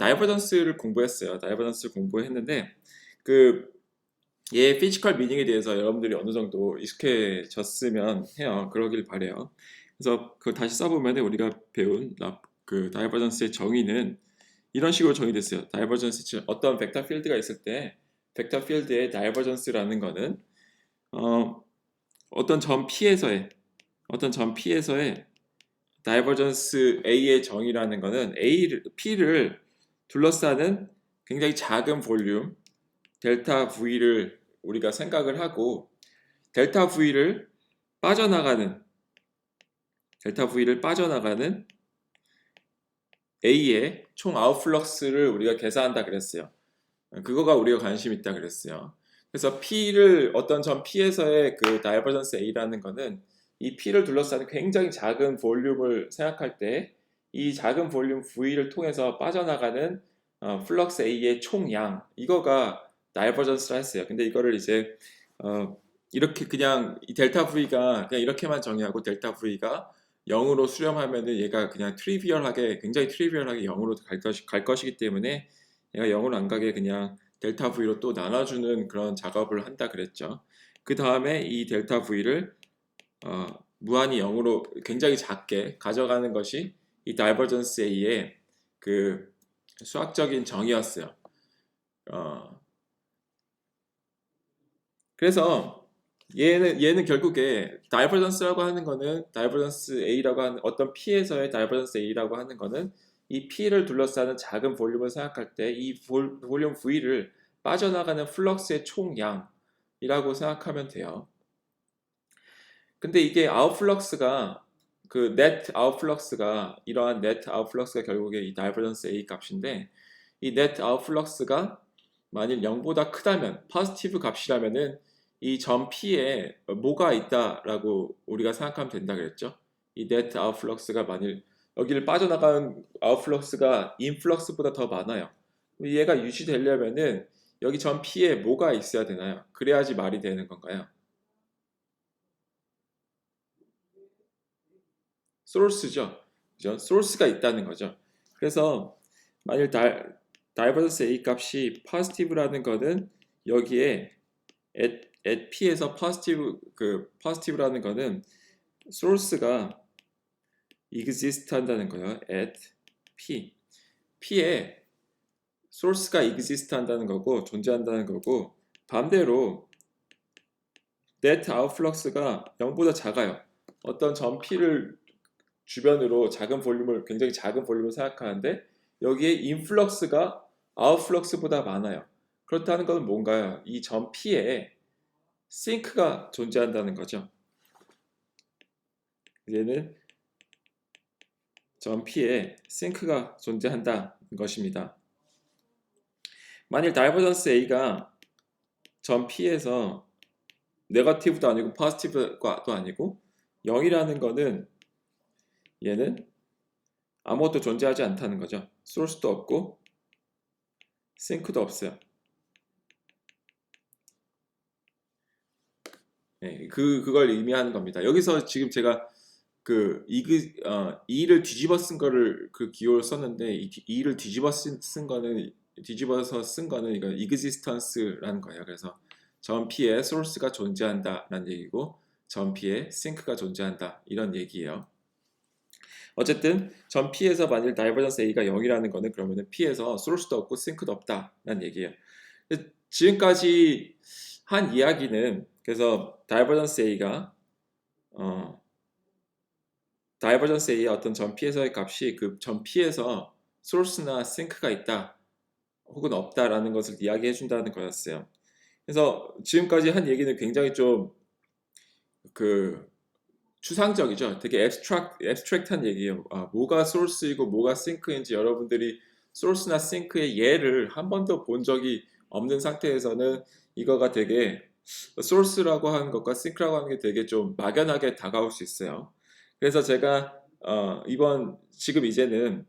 다이버전스를 공부했어요. 다이버전스를 공부했는데 얘 피지컬 미닝에 대해서 여러분들이 어느 정도 익숙해졌으면 해요. 그러길 바래요. 그래서 그걸 다시 써보면 우리가 배운 그 다이버전스의 정의는 이런 식으로 정의됐어요. 다이버전스 어떤 벡터 필드가 있을 때 벡터 필드의 다이버전스라는 거는 어떤 점 P에서의 다이버전스 A의 정의라는 거는 P를 둘러싸는 굉장히 작은 볼륨 델타 V를 우리가 생각을 하고 델타 V를 빠져나가는 A의 총 아웃플럭스를 우리가 계산한다 그랬어요. 그거가 우리가 관심 있다 그랬어요. 그래서 P를 어떤 점 P에서의 그 다이버전스 A라는 거는 이 P를 둘러싸는 굉장히 작은 볼륨을 생각할 때 이 작은 볼륨 V를 통해서 빠져나가는 플럭스 A의 총양 이거가 다이버전스라 했어요. 근데 이거를 이제 이렇게 그냥 이 델타 V가 그냥 이렇게만 정의하고 델타 V가 0으로 수렴하면은 얘가 그냥 굉장히 트리비얼하게 0으로 갈 것이기 때문에 얘가 0으로 안 가게 그냥 델타 V로 또 나눠주는 그런 작업을 한다 그랬죠. 그 다음에 이 델타 V를 무한히 0으로 굉장히 작게 가져가는 것이 이 다이버전스 A의 그 수학적인 정의였어요. 그래서 얘는 결국에 다이버전스라고 하는 거는 다이버전스 A라고 하는 어떤 P에서의 다이버전스 A라고 하는 거는 이 P를 둘러싸는 작은 볼륨을 생각할 때 이 볼륨 V를 빠져나가는 플럭스의 총양이라고 생각하면 돼요. 근데 이게 아웃플럭스가 그 네트 아웃플럭스가 이러한 네트 아웃플럭스가 결국에 이 다이버전스 A 값인데 이 네트 아웃플럭스가 만일 0보다 크다면 포지티브 값이라면은 이 점 P에 뭐가 있다라고 우리가 생각하면 된다 그랬죠. 이 네트 아웃플럭스가 만일 여기를 빠져나가는 아웃플럭스가 인플럭스보다 더 많아요. 얘가 유지되려면은 여기 점 P에 뭐가 있어야 되나요? 그래야지 말이 되는 건가요? 소스죠. 그죠? 소스가 있다는 거죠. 그래서 만일 다이버전스 A 값이 포지티브라는 거는 여기에 at P에서 포지티브라는 거는 소스가 exist 한다는 거예요. at P에 소스가 exist 한다는 거고 존재한다는 거고 반대로 net outflux가 0보다 작아요. 어떤 점 P를 주변으로 굉장히 작은 볼륨을 생각하는데 여기에 인플럭스가 아웃플럭스보다 많아요. 그렇다는 것은 뭔가요? 이 점 P에 싱크가 존재한다는 거죠. 얘는 점 P에 싱크가 존재한다는 것입니다. 만일 다이버전스 A가 점 P에서 네거티브도 아니고 포지티브도 아니고 0이라는 거는 얘는 아무것도 존재하지 않다는 거죠. 소스도 없고 싱크도 없어요. 네, 그걸 의미하는 겁니다. 여기서 지금 제가 E를 뒤집어 쓴 거를 그 기호를 썼는데 E를 뒤집어서 쓴 거는 이거 existence라는 거예요. 그래서 점 P에 source가 존재한다라는 얘기고 점 P에 sink가 존재한다 이런 얘기예요. 어쨌든 점 P에서 만일 다이버전스 A가 0이라는 거는 그러면은 P에서 source도 없고 sink도 없다라는 얘기예요. 지금까지 한 이야기는 그래서 다이버전스 A의 어떤 점 P에서의 값이 그 점 P에서 source나 sink가 있다 혹은 없다라는 것을 이야기해 준다는 거였어요. 그래서 지금까지 한 얘기는 굉장히 좀 추상적이죠. 되게 abstract한 얘기예요. 뭐가 source이고 뭐가 sink인지 여러분들이 source나 sink의 예를 한 번도 본 적이 없는 상태에서는 이거가 되게 source라고 하는 것과 sink라고 하는 게 되게 좀 막연하게 다가올 수 있어요. 그래서 제가 지금 이제는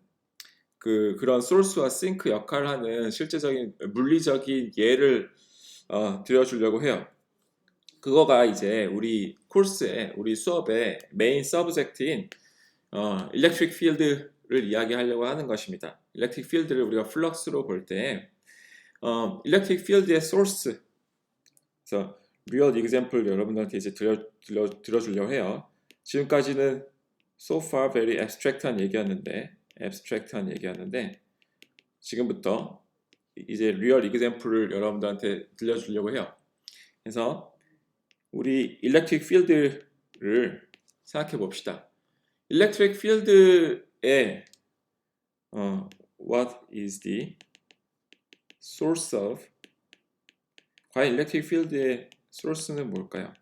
그런 source와 sink 역할을 하는 실제적인 물리적인 예를 드려주려고 해요. 그거가 이제 우리 수업의 메인 서브젝트인 일렉트릭 필드를 이야기하려고 하는 것입니다. 일렉트릭 필드를 우리가 플럭스로 볼 때 일렉트릭 필드의 소스, 그래서 리얼 example 여러분들한테 이제 들어주려고 해요. 지금까지는 so far very abstract한 얘기였는데 지금부터 이제 리얼 example를 여러분들한테 들려주려고 해요. 그래서 우리 일렉트릭 필드를 생각해 봅시다. 일렉트릭 필드의 what is the source of, 과연 일렉트릭 필드의 source는 뭘까요?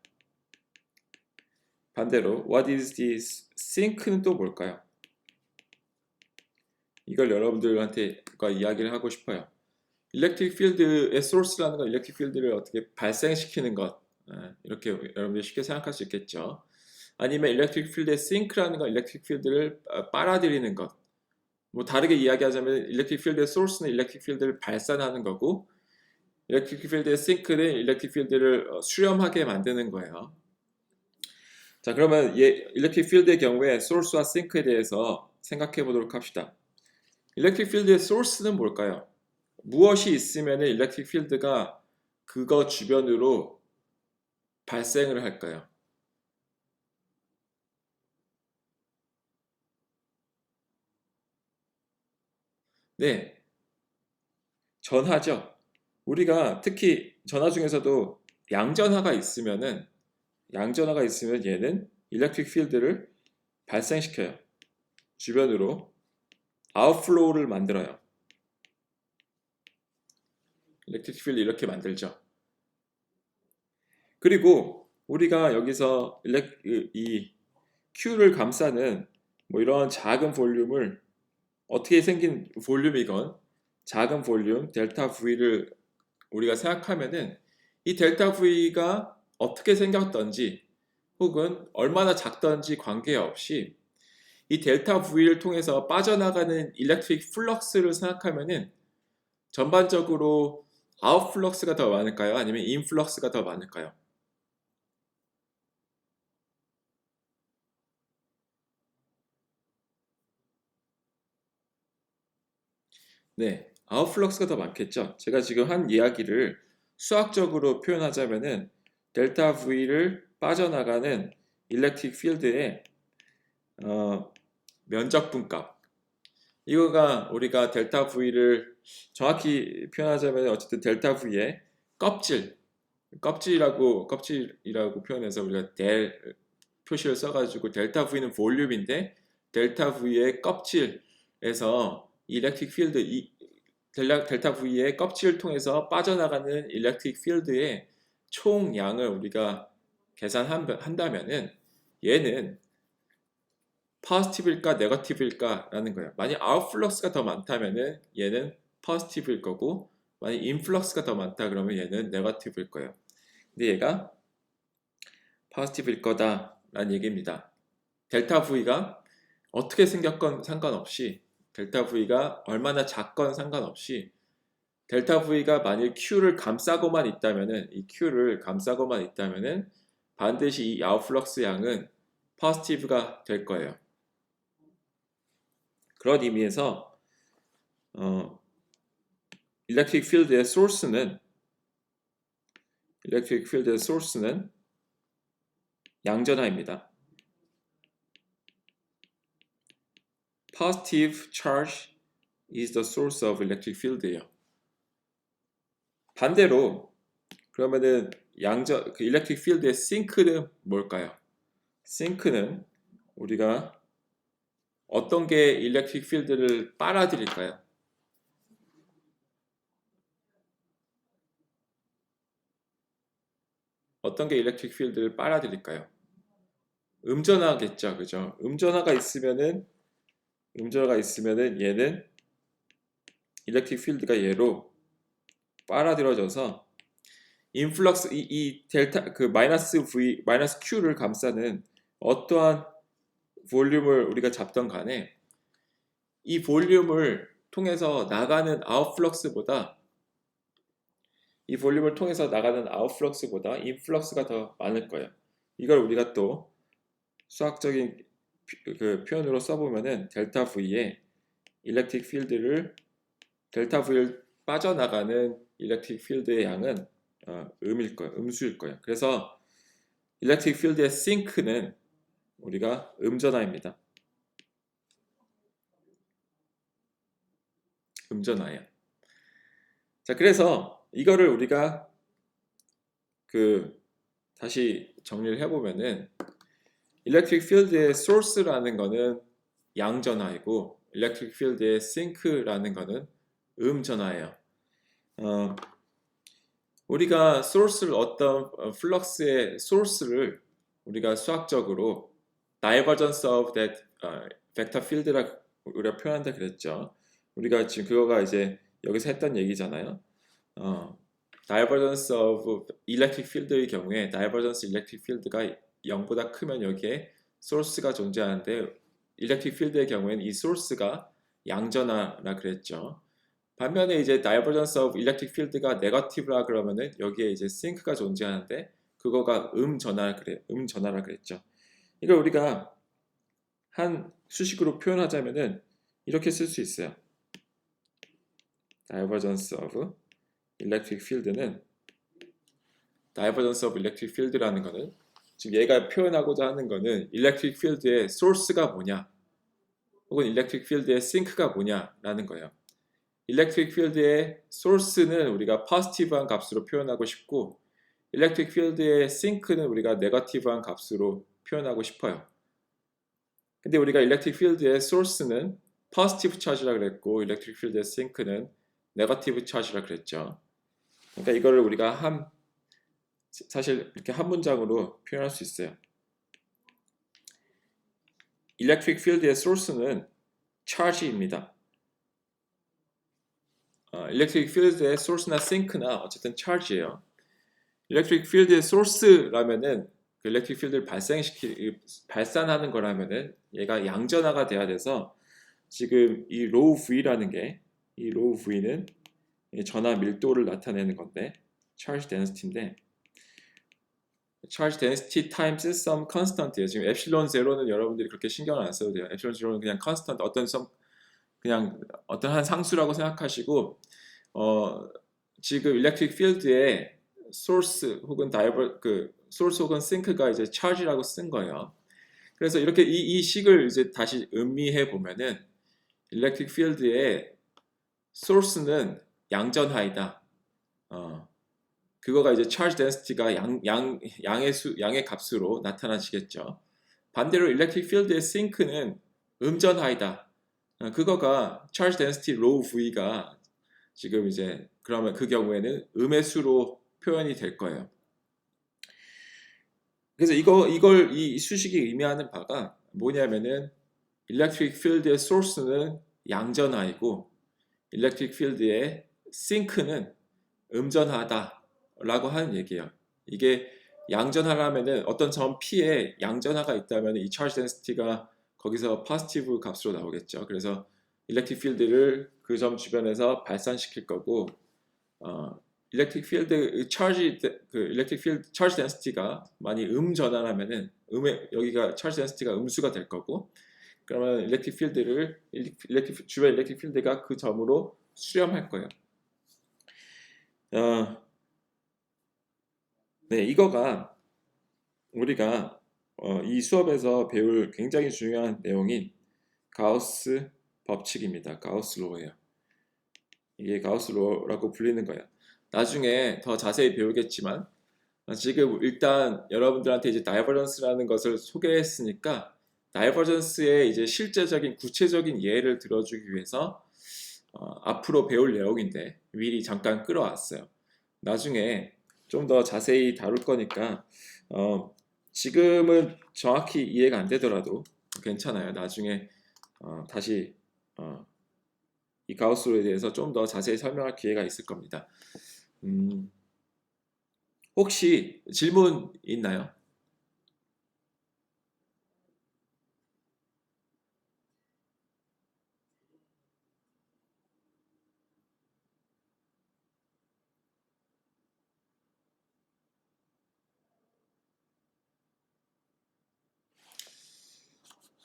반대로 what is the sink는 또 뭘까요? 이걸 여러분들한테 이야기를 하고 싶어요. 일렉트릭 필드의 source라는 건 일렉트릭 필드를 어떻게 발생시키는 것, 이렇게 여러분들이 쉽게 생각할 수 있겠죠. 아니면 일렉트릭 필드의 sink라는 건 일렉트릭 필드를 빨아들이는 것. 뭐 다르게 이야기하자면 일렉트릭 필드의 source는 일렉트릭 필드를 발산하는 거고 일렉트릭 필드의 sink는 일렉트릭 필드를 수렴하게 만드는 거예요. 자, 그러면 일렉트릭 필드의 경우에 source와 sink에 대해서 생각해 보도록 합시다. 일렉트릭 필드의 source는 뭘까요? 무엇이 있으면 일렉트릭 필드가 그거 주변으로 발생을 할까요? 네, 전하죠. 우리가 특히 전하 중에서도 양전하가 있으면 얘는 일렉트릭 필드를 발생시켜요. 주변으로 아웃플로우를 만들어요. 일렉트릭 필드 이렇게 만들죠. 그리고 우리가 여기서 이 Q를 감싸는 뭐 이런 작은 볼륨을 어떻게 생긴 볼륨이건 작은 볼륨 델타 V를 우리가 생각하면은 이 델타 V가 어떻게 생겼던지 혹은 얼마나 작던지 관계없이 이 델타 V를 통해서 빠져나가는 일렉트릭 플럭스를 생각하면은 전반적으로 아웃플럭스가 더 많을까요? 아니면 인플럭스가 더 많을까요? 네, 아웃플럭스가 더 많겠죠. 제가 지금 한 이야기를 수학적으로 표현하자면은 델타 V를 빠져나가는 일렉트릭 필드의 면적 분값, 이거가 우리가 델타 V를 정확히 표현하자면 어쨌든 델타 V의 껍질이라고 표현해서 우리가 델 표시를 써가지고 델타 V는 볼륨인데 델타 V의 껍질에서 일렉트릭 필드 델타 V의 껍질을 통해서 빠져나가는 일렉트릭 필드의 총량을 우리가 계산한다면은 얘는 포지티브일까 네거티브일까 라는 거예요. 만약 아웃플럭스가 더 많다면은 얘는 포지티브일 거고 만약 인플럭스가 더 많다 그러면 얘는 네거티브일 거예요. 근데 얘가 포지티브일 거다라는 얘기입니다. 델타 V가 어떻게 생겼건 상관없이 델타 V가 얼마나 작건 상관없이 델타 V가 만일 Q를 감싸고만 있다면은 이 Q를 감싸고만 있다면은 반드시 이 아웃플럭스 양은 포지티브가 될 거예요. 그런 의미에서 일렉트릭 필드의 소스는 양전하입니다. Positive charge is the source of electric field예요. 반대로 그러면은 그 일렉트릭 필드의 싱크는 뭘까요? 싱크는 우리가 어떤 게 일렉트릭 필드를 빨아들일까요? 어떤 게 일렉트릭 필드를 빨아들일까요? 음전하겠죠, 그죠? 음전하가 있으면은 얘는 일렉트릭 필드가 얘로 빨아들여져서 인플럭스 이 델타 그 마이너스 V 마이너스 Q를 감싸는 어떠한 볼륨을 우리가 잡던 간에 이 볼륨을 통해서 나가는 아웃플럭스보다 인플럭스가 더 많을 거예요. 이걸 우리가 또 수학적인 그 표현으로 써보면은 델타 V의 일렉트릭 필드를 델타 V를 빠져나가는 일렉트릭 필드의 양은 음일 거예요. 음수일 거예요. 그래서 일렉트릭 필드의 싱크는 우리가 음전하입니다. 음전하예요. 자, 그래서 이거를 우리가 다시 정리를 해보면은 일렉트릭 필드의 소스라는 거는 양전하이고 일렉트릭 필드의 싱크라는 거는 음전하예요. 우리가 소스를 어떤 플럭스의 소스를 우리가 수학적으로 divergence of that vector field라 우리가 표현한다 그랬죠. 우리가 지금 그거가 이제 여기서 했던 얘기잖아요. divergence of electric field의 경우에 divergence electric field가 0보다 크면 여기에 소스가 존재하는데 electric field의 경우에는 이 소스가 양전하라 그랬죠. 반면에 이제 divergence of electric field가 negative라 그러면은 여기에 이제 sink가 존재하는데 그거가 음전하라 그랬죠. 이걸 우리가 한 수식으로 표현하자면은 이렇게 쓸 수 있어요. divergence of electric field는 divergence of electric field라는 거는 지금 얘가 표현하고자 하는 거는 electric field의 source가 뭐냐 혹은 electric field의 sink가 뭐냐라는 거예요. electric field의 source는 우리가 positive한 값으로 표현하고 싶고 electric field의 sink는 우리가 negative한 값으로 표현하고 싶어요. 근데 우리가 electric field의 source는 positive charge라 그랬고 electric field의 sink는 negative charge라 그랬죠. 그러니까 이거를 우리가 사실 이렇게 한 문장으로 표현할 수 있어요. electric field의 source는 charge입니다. electric field의 source나 sink나 어쨌든 charge예요. electric field의 source라면은 그 electric field를 발산하는 거라면은 얘가 양전하가 돼야 돼서 지금 이 로우 V라는 게 이 로우 V는 전하 밀도를 나타내는 건데 charge density인데 charge density times some constant예요. 지금 epsilon zero는 여러분들이 그렇게 신경을 안 써도 돼요. epsilon zero는 그냥 constant 그냥 어떤 한 상수라고 생각하시고 지금 electric field의 source 혹은 source 혹은 sink가 이제 charge라고 쓴 거예요. 그래서 이렇게 이 식을 이제 다시 음미해 보면은 electric field의 source는 양전하이다. 그거가 이제 charge density가 양의 값으로 나타나시겠죠. 반대로 electric field의 sink는 음전하이다. 그거가 charge density rho v가 지금 이제 그러면 그 경우에는 음의 수로 표현이 될 거예요. 그래서 이 수식이 의미하는 바가 뭐냐면은 electric field의 source는 양전하이고 electric field의 sink는 음전하다라고 하는 얘기예요. 이게 양전하려면은 어떤 점 P에 양전하가 있다면 이 charge density가 거기서 positive 값으로 나오겠죠. 그래서 electric field를 그 점 주변에서 발산시킬 거고 electric field electric field charge density가 많이 전환하면은 여기가 charge density가 음수가 될 거고 그러면 주변 electric field가 그 점으로 수렴할 거예요. 네, 이거가 우리가 이 수업에서 배울 굉장히 중요한 내용인 가우스 법칙입니다. 가우스 로예요. 이게 가우스 로라고 불리는 거예요. 나중에 더 자세히 배우겠지만 지금 일단 여러분들한테 이제 다이버전스라는 것을 소개했으니까 다이버전스의 이제 실제적인 구체적인 예를 들어주기 위해서 앞으로 배울 내용인데 미리 잠깐 끌어왔어요. 나중에 좀 더 자세히 다룰 거니까 지금은 정확히 이해가 안 되더라도 괜찮아요. 나중에 다시 이 가우스로에 대해서 좀 더 자세히 설명할 기회가 있을 겁니다. 혹시 질문 있나요?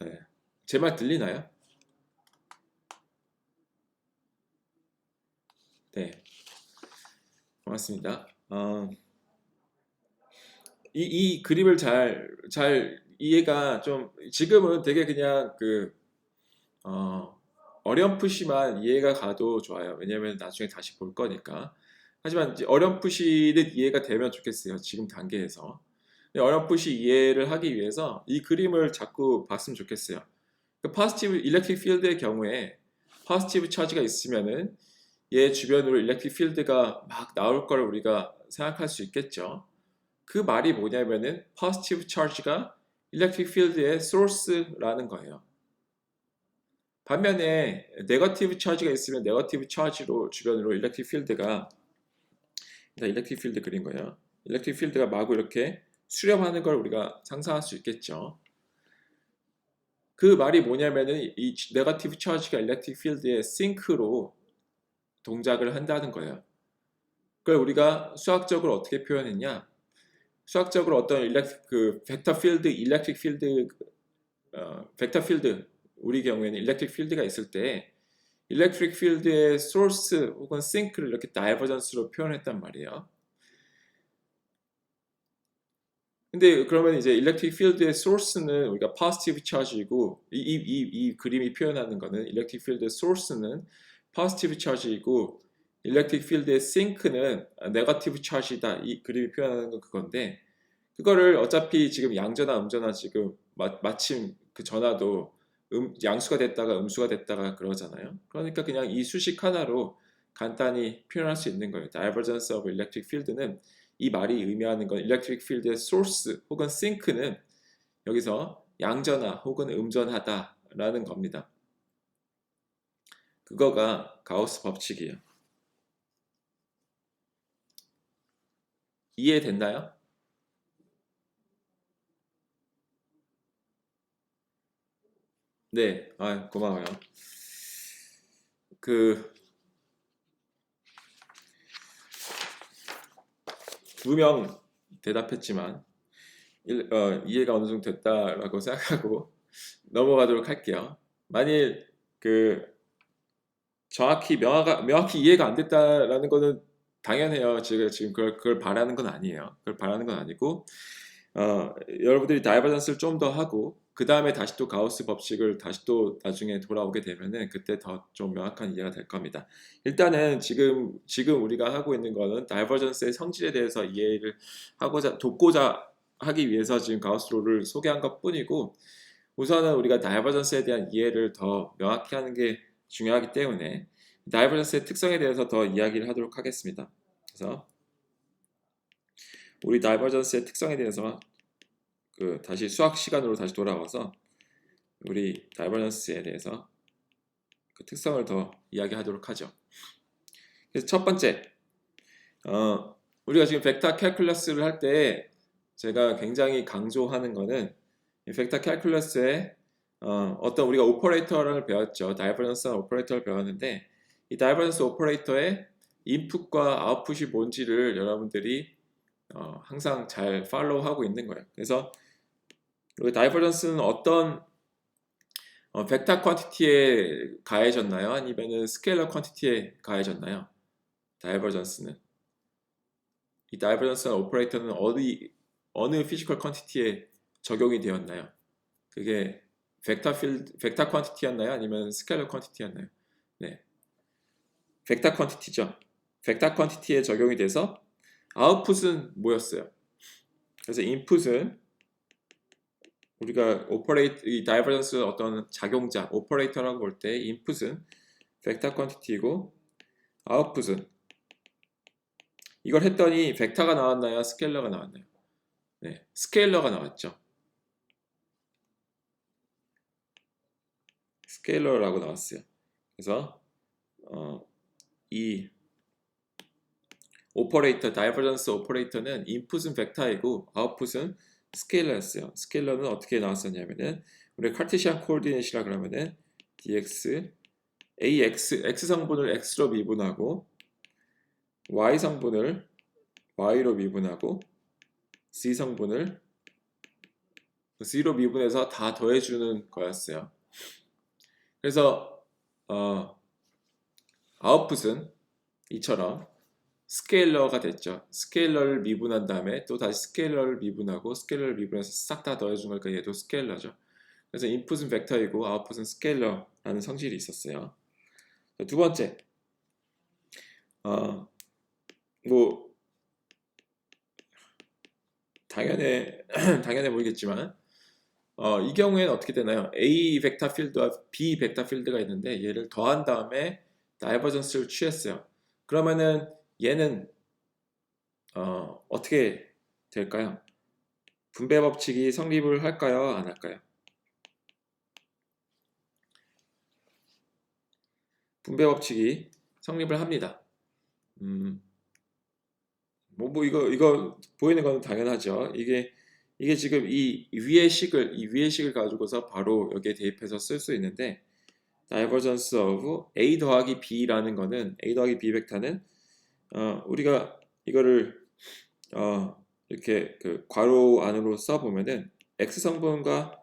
네. 제 말 들리나요? 네, 고맙습니다. 이 그림을 잘 이해가 좀 지금은 되게 그냥 어렴풋이만 이해가 가도 좋아요. 왜냐면 나중에 다시 볼 거니까. 하지만 이제 어렴풋이는 이해가 되면 좋겠어요. 지금 단계에서. 어렴풋이 이해를 하기 위해서 이 그림을 자꾸 봤으면 좋겠어요. 그 포지티브 일렉트릭 필드의 경우에 포지티브 차지가 있으면은 얘 주변으로 일렉트릭 필드가 막 나올 걸 우리가 생각할 수 있겠죠. 그 말이 뭐냐면은 positive charge가 electric field의 source라는 거예요. 반면에 네거티브 차지가 있으면 네거티브 차지로 주변으로 일렉트릭 필드가 일렉트릭 필드 그린 거예요. 일렉트릭 필드가 마구 이렇게 수렴하는 걸 우리가 상상할 수 있겠죠. 그 말이 뭐냐면은 이 네거티브 차지가 일렉트릭 필드의 싱크로 동작을 한다는 거예요. 그걸 우리가 수학적으로 어떻게 표현했냐? 수학적으로 어떤 벡터 필드, 일렉트릭 필드, 벡터 필드 우리 경우에는 일렉트릭 필드가 있을 때 일렉트릭 필드의 소스 혹은 싱크를 이렇게 다이버전스로 표현했단 말이에요. 근데 그러면 이제 일렉트릭 필드의 소스는 우리가 포지티브 차지이고 이 그림이 표현하는 거는 일렉트릭 필드의 소스는 포지티브 차지이고 일렉트릭 필드의 싱크는 네거티브 차지다. 이 그림이 표현하는 건 그건데 그거를 어차피 지금 양전화 음전화 지금 마침 그 전화도 양수가 됐다가 음수가 됐다가 그러잖아요. 그러니까 그냥 이 수식 하나로 간단히 표현할 수 있는 거예요. Divergence of electric field는 이 말이 의미하는 건 electric field의 source 혹은 sink는 여기서 양전화 혹은 음전하다라는 겁니다. 그거가 가우스 법칙이에요. 이해됐나요? 네, 고마워요. 그 무명 대답했지만 이해가 어느 정도 됐다라고 생각하고 넘어가도록 할게요. 만일 정확히 명확히 이해가 안 됐다라는 거는 당연해요. 제가 지금 그걸 바라는 건 아니에요. 그걸 바라는 건 아니고 여러분들이 다이버전스를 좀 더 하고 그 다음에 다시 또 가우스 법칙을 다시 또 나중에 돌아오게 되면은 그때 더 좀 명확한 이해가 될 겁니다. 일단은 지금 우리가 하고 있는 거는 다이버전스의 성질에 대해서 이해를 돕고자 하기 위해서 지금 가우스 룰을 소개한 것뿐이고 우선은 우리가 다이버전스에 대한 이해를 더 명확히 하는 게 중요하기 때문에 다이버전스의 특성에 대해서 더 이야기를 하도록 하겠습니다. 그래서 우리 다이버전스의 특성에 대해서 다시 수학 시간으로 다시 돌아와서 우리 다이버전스에 대해서 그 특성을 더 이야기하도록 하죠. 그래서 첫 번째, 우리가 지금 벡터 캘큘러스를 할 때 제가 굉장히 강조하는 거는 이 벡터 캘큘러스에 어떤 우리가 오퍼레이터를 배웠죠. 다이버전스한 오퍼레이터를 배웠는데 이 다이버전스 오퍼레이터의 인풋과 아웃풋이 뭔지를 여러분들이 항상 잘 팔로우하고 있는 거예요. 그래서 우리 다이버전스는 어떤 벡터 퀀티티에 가해졌나요? 아니면은 스케일러 퀀티티에 가해졌나요? 다이버전스는 이 다이버전스 오퍼레이터는 어느 피지컬 퀀티티에 적용이 되었나요? 그게 벡터 퀀티티였나요? 아니면 스케일러 퀀티티였나요? 네, 벡터 퀀티티죠. 벡터 퀀티티에 적용이 돼서 아웃풋은 뭐였어요? 그래서 인풋은 우리가 이 다이버전스 어떤 작용자, 오퍼레이터라고 볼 때 인풋은 벡터 퀀티티이고 아웃풋은 이걸 했더니 벡터가 나왔나요? 스케일러가 나왔나요? 네, 스케일러가 나왔죠. 스케일러라고 나왔어요. 그래서 이 오퍼레이터, 다이버전스 오퍼레이터는 인풋은 벡터이고 아웃풋은 스케일러였어요. 스케일러는 어떻게 나왔었냐면은 우리 카르테시안 코오디네이트라 그러면은 dx, x 성분을 x로 미분하고 y 성분을 y로 미분하고 z 성분을 z로 미분해서 다 더해주는 거였어요. 그래서 아웃풋은 이처럼 스케일러가 됐죠. 스케일러를 미분한 다음에 또 다시 스케일러를 미분하고 스케일러를 미분해서 싹 다 더해준 거니까 얘도 스케일러죠. 그래서 인풋은 벡터이고 아웃풋은 스케일러라는 성질이 있었어요. 두 번째, 뭐 당연해 보이겠지만 이 경우에는 어떻게 되나요? A 벡터 필드와 B 벡터 필드가 있는데 얘를 더한 다음에 다이버전스를 취했어요. 그러면은 얘는 어떻게 될까요? 분배 법칙이 성립을 할까요? 안 할까요? 분배 법칙이 성립을 합니다. 이거 보이는 건 당연하죠. 이게 지금 이 위의 식을 가지고서 바로 여기에 대입해서 쓸 수 있는데, divergence of a 더하기 b라는 거는 a 더하기 b 벡터는 우리가 이거를 이렇게 그 괄호 안으로 써 보면은 x 성분은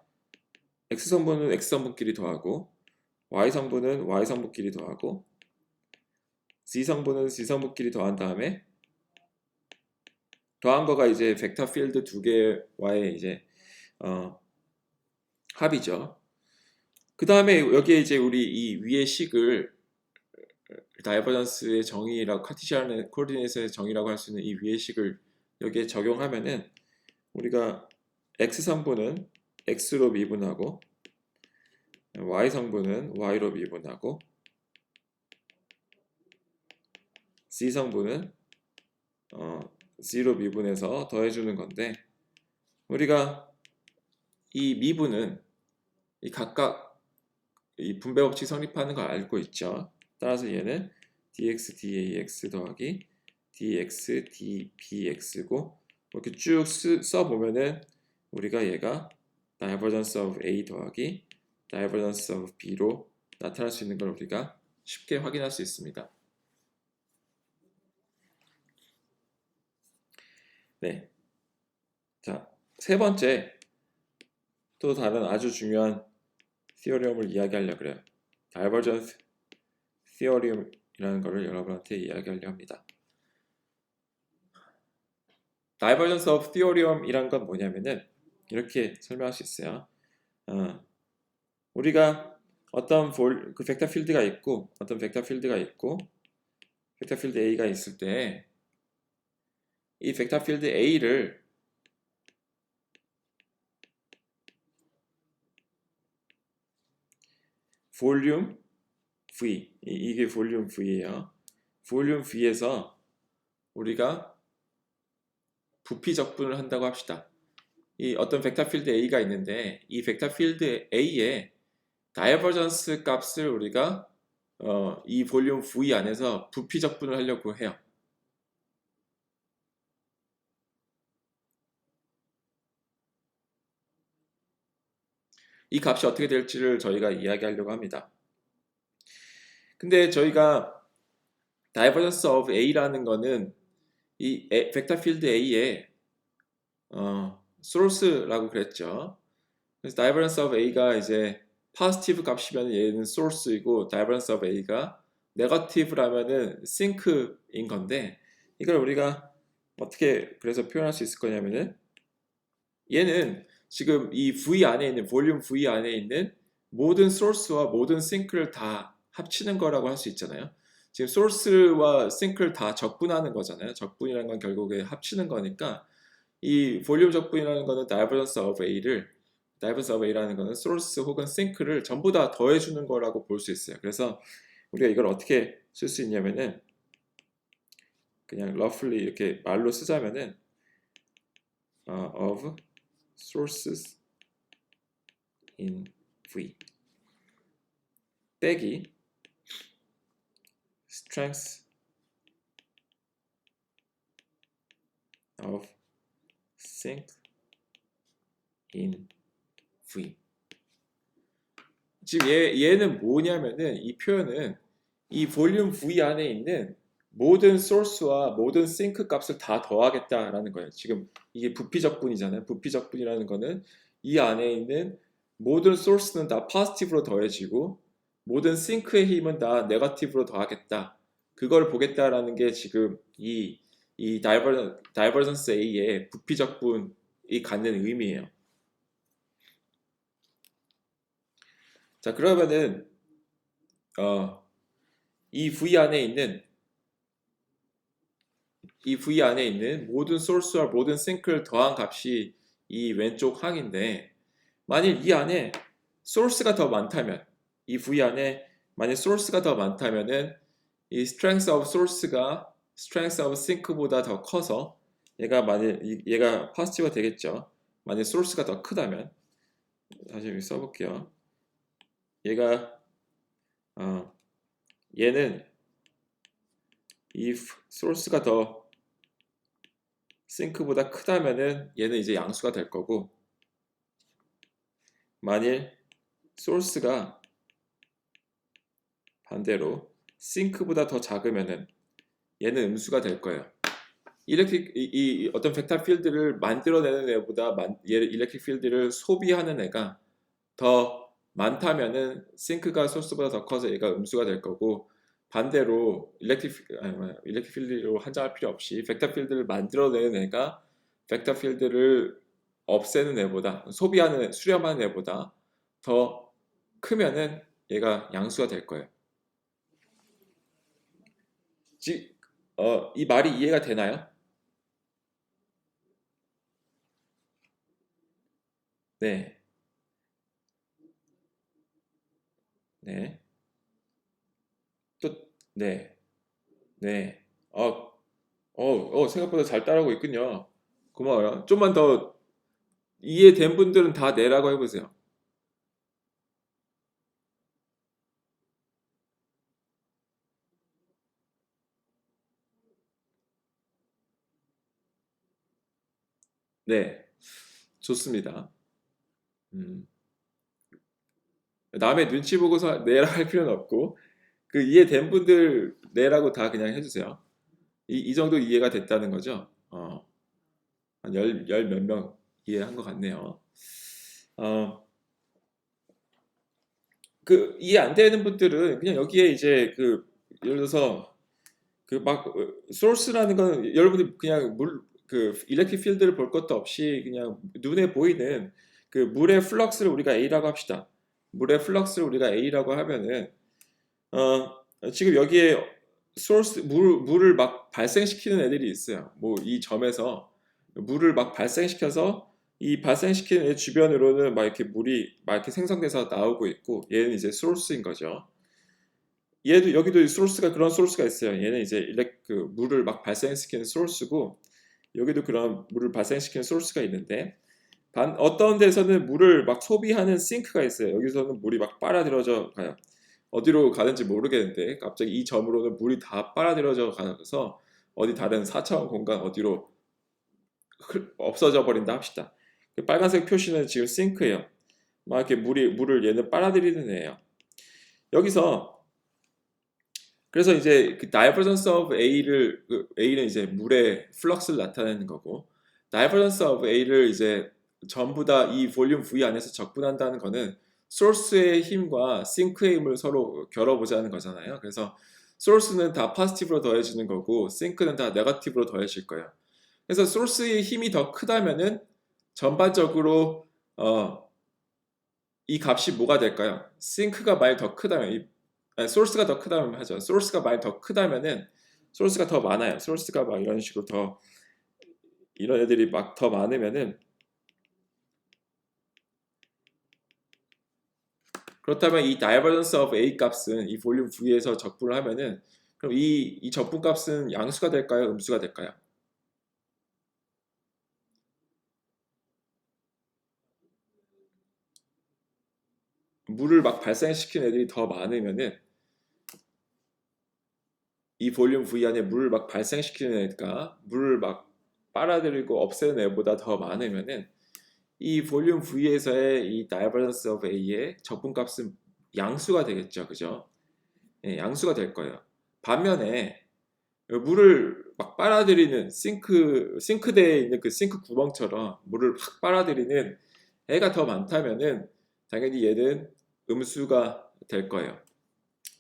x 성분끼리 더하고 y 성분은 y 성분끼리 더하고 z 성분은 z 성분끼리 더한 다음에 더한 거가 이제 벡터 필드 두 개와의 이제 합이죠. 그 다음에 여기에 이제 우리 이 위의 식을 다이버전스의 정의라고, 카티시안 코오르디네이트의 정의라고 할 수 있는 이 위의 식을 여기에 적용하면은 우리가 x 성분은 x로 미분하고 y 성분은 y로 미분하고 z 성분은 z로 미분해서 더해주는 건데, 우리가 이 미분은 이 각각 이 분배 법칙 성립하는 걸 알고 있죠. 따라서 얘는 dx dax 더하기 dx dbx고 이렇게 쭉 써보면은 우리가 얘가 divergence of a 더하기 divergence of b로 나타날 수 있는 걸 우리가 쉽게 확인할 수 있습니다. 네. 자, 세 번째, 또 다른 아주 중요한 티어리엄을 이야기하려고 그래요. 다이버전스 티어리엄이라는 것을 여러분한테 이야기하려 합니다. 다이버전스 오브 티어리엄이란 건 뭐냐면은 이렇게 설명할 수 있어요. 우리가 어떤 그 벡터 필드가 있고 어떤 벡터 필드가 있고 벡터 필드 A가 있을 때 이 벡터 필드 A를 볼륨 V, 이게 볼륨 V예요. 볼륨 V에서 우리가 부피 적분을 한다고 합시다. 이 어떤 벡터 필드 A가 있는데 이 벡터 필드 A의 다이버전스 값을 우리가 이 볼륨 V 안에서 부피 적분을 하려고 해요. 이 값이 어떻게 될지를 저희가 이야기하려고 합니다. 근데 저희가 divergence of A라는 거는 이 벡터 필드 A의 source라고 그랬죠. 그래서 divergence of A가 이제 positive 값이면 얘는 source이고 divergence of A가 negative라면은 sink인 건데, 이걸 우리가 어떻게 그래서 표현할 수 있을 거냐면은 얘는 지금 이 V 안에 있는 볼륨 V 안에 있는 모든 source와 모든 sink를 다 합치는 거라고 할 수 있잖아요. 지금 source와 sink를 다 적분하는 거잖아요. 적분이라는 건 결국에 합치는 거니까 이 볼륨 적분이라는 거는 divergence of A라는 거는 source 혹은 sink를 전부 다 더해주는 거라고 볼 수 있어요. 그래서 우리가 이걸 어떻게 쓸 수 있냐면은 그냥 roughly 이렇게 말로 쓰자면은 of sources in V 빼기 strength of sink in V. 지금 얘는 뭐냐면은 이 표현은 이 볼륨 V 안에 있는 모든 소스와 모든 싱크 값을 다 더하겠다라는 거예요. 지금 이게 부피 적분이잖아요. 부피 적분이라는 거는 이 안에 있는 모든 소스는 다 포지티브로 더해지고 모든 싱크의 힘은 다 네거티브로 더하겠다 그걸 보겠다라는 게 지금 이 다이버전스 A의 부피 적분이 갖는 의미예요. 자, 그러면은 이 V 안에 있는 모든 소스와 모든 싱크를 더한 값이 이 왼쪽 항인데, 만일 이 안에 소스가 더 많다면, 이 V 안에 만약 소스가 더 많다면은 이 strength of source가 strength of sink보다 더 커서 얘가 positive가 되겠죠. 만약 source가 더 크다면, 다시 여기 써볼게요. 얘는 if source가 더 sink보다 크다면은 얘는 이제 양수가 될 거고, 만일 source가 반대로 sink보다 더 작으면은 얘는 음수가 될 거예요. 이 어떤 벡터 필드를 만들어내는 애보다 일렉트릭 필드를 소비하는 애가 더 많다면은 싱크가 소스보다 더 커서 얘가 음수가 될 거고, 반대로 일렉트릭 필드로 한정할 필요 없이 벡터 필드를 만들어내는 애가 벡터 필드를 없애는 애보다 수렴하는 애보다 더 크면은 얘가 양수가 될 거예요. 이 말이 이해가 되나요? 네, 네, 또, 네, 네. 생각보다 잘 따라오고 있군요. 고마워요. 좀만 더 이해된 분들은 다 내라고 해보세요. 네, 좋습니다. 음, 남의 눈치 보고서 내라 할 필요는 없고, 그 이해된 분들 내라고 다 그냥 해주세요. 이 정도 이해가 됐다는 거죠. 한 열 몇 명 이해한 것 같네요. 어, 그 이해 안 되는 분들은 그냥 여기에 이제 예를 들어서 막 소스라는 건 여러분이 그냥 그 일렉트릭 필드를 볼 것도 없이 그냥 눈에 보이는 그 물의 플럭스를 우리가 A라고 합시다. 물의 플럭스를 우리가 A라고 하면은 지금 여기에 물을 막 발생시키는 애들이 있어요. 뭐 이 점에서 물을 막 발생시켜서 이 발생시키는 애 주변으로는 막 이렇게 물이 막 이렇게 생성돼서 나오고 있고, 얘는 이제 소스인 거죠. 여기도 소스가 그런 소스가 있어요. 얘는 이제 물을 막 발생시키는 소스고, 여기도 그런 물을 발생시키는 소스가 있는데, 어떤 데서는 물을 막 소비하는 싱크가 있어요. 여기서는 물이 막 빨아들여져 가요. 어디로 가는지 모르겠는데 갑자기 이 점으로는 물이 다 빨아들여져 가서 어디 다른 4차원 공간 어디로 없어져 버린다 합시다. 그 빨간색 표시는 지금 싱크예요. 막 이렇게 물을 얘는 빨아들이는 애예요. 여기서 그래서 이제 그 divergence of A는 이제 물의 플럭스를 나타내는 거고, divergence of A를 이제 전부 다 이 볼륨 V 안에서 적분한다는 거는 소스의 힘과 싱크의 힘을 서로 겨뤄보자는 거잖아요. 그래서 소스는 다 포지티브로 더해지는 거고 싱크는 다 네거티브로 더해질 거예요. 그래서 소스의 힘이 더 크다면은 전반적으로 이 값이 뭐가 될까요? 싱크가 많이 더 크다면 소스가 더 크다면 하죠. 소스가 많이 더 크다면은 소스가 더 많아요. 소스가 막 이런 식으로 이런 애들이 막 더 많으면은, 그렇다면 이 divergence of A 값은 이 볼륨 V에서 적분을 하면은, 그럼 이 적분 값은 양수가 될까요? 음수가 될까요? 물을 막 발생시키는 애들이 더 많으면은, 이 볼륨 V 안에 물을 막 발생시키는 애가 물을 막 빨아들이고 없애는 애보다 더 많으면은 이 볼륨 V에서의 이 divergence of A의 적분값은 양수가 되겠죠, 그죠? 예, 양수가 될 거예요. 반면에 물을 막 빨아들이는 싱크대에 있는 그 싱크 구멍처럼 물을 확 빨아들이는 애가 더 많다면은 당연히 얘는 음수가 될 거예요,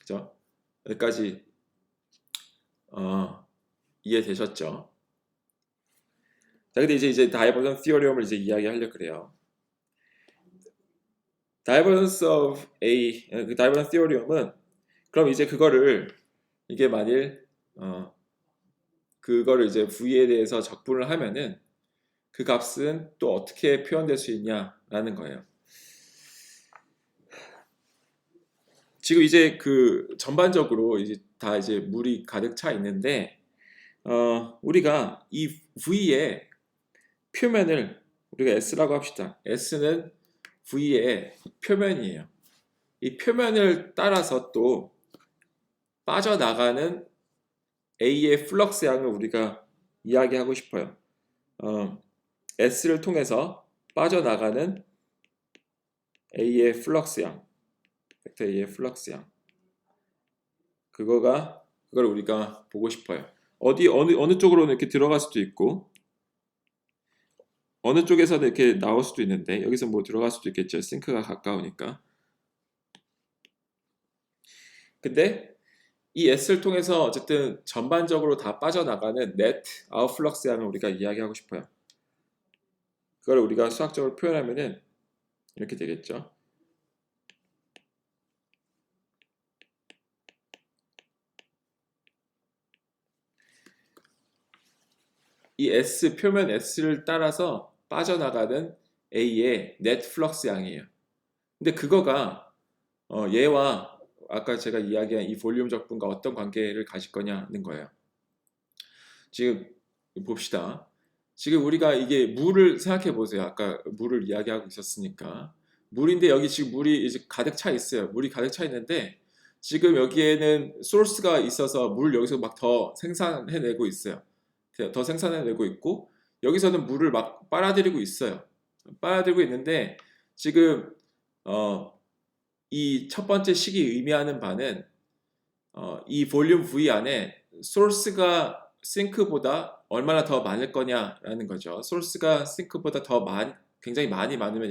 그죠? 여기까지 이해되셨죠? 자, 근데 이제 다이버전스 티어리움을 이제 이야기하려고 그래요. 다이버전스 of A, 그 다이버전스 티어리움은 그럼 이제 이게 만일 그거를 이제 V에 대해서 적분을 하면은 그 값은 또 어떻게 표현될 수 있냐라는 거예요. 지금 이제 그 전반적으로 이제 다 이제 물이 가득 차 있는데 우리가 이 V의 표면을 우리가 S라고 합시다. S는 V의 표면이에요. 이 표면을 따라서 또 빠져나가는 A의 플럭스 양을 우리가 이야기하고 싶어요. S를 통해서 빠져나가는 A의 플럭스 양, 벡터 A의 플럭스 양. 그걸 우리가 보고 싶어요. 어느 쪽으로는 이렇게 들어갈 수도 있고, 어느 쪽에서는 이렇게 나올 수도 있는데, 여기서 뭐 들어갈 수도 있겠죠. 싱크가 가까우니까. 근데 이 S를 통해서 어쨌든 전반적으로 다 빠져나가는 net 아웃플럭스 양을 우리가 이야기하고 싶어요. 그걸 우리가 수학적으로 표현하면은 이렇게 되겠죠. 이 S 표면 S를 따라서 빠져나가는 A의 net 플럭스 양이에요. 근데 그거가 얘와 아까 제가 이야기한 이 볼륨 적분과 어떤 관계를 가질 거냐는 거예요. 지금 봅시다. 지금 우리가 이게 물을 생각해 보세요. 아까 물을 이야기하고 있었으니까. 물인데 여기 지금 물이 이제 가득 차 있어요. 물이 가득 차 있는데 지금 여기에는 소스가 있어서 물 여기서 막 더 생산해내고 있어요. 더 생산해내고 있고 여기서는 물을 막 빨아들이고 있어요. 빨아들이고 있는데 지금 이 첫 번째 식이 의미하는 바는 이 볼륨 V 안에 소스가 싱크보다 얼마나 더 많을 거냐라는 거죠. 소스가 싱크보다 굉장히 많이 많으면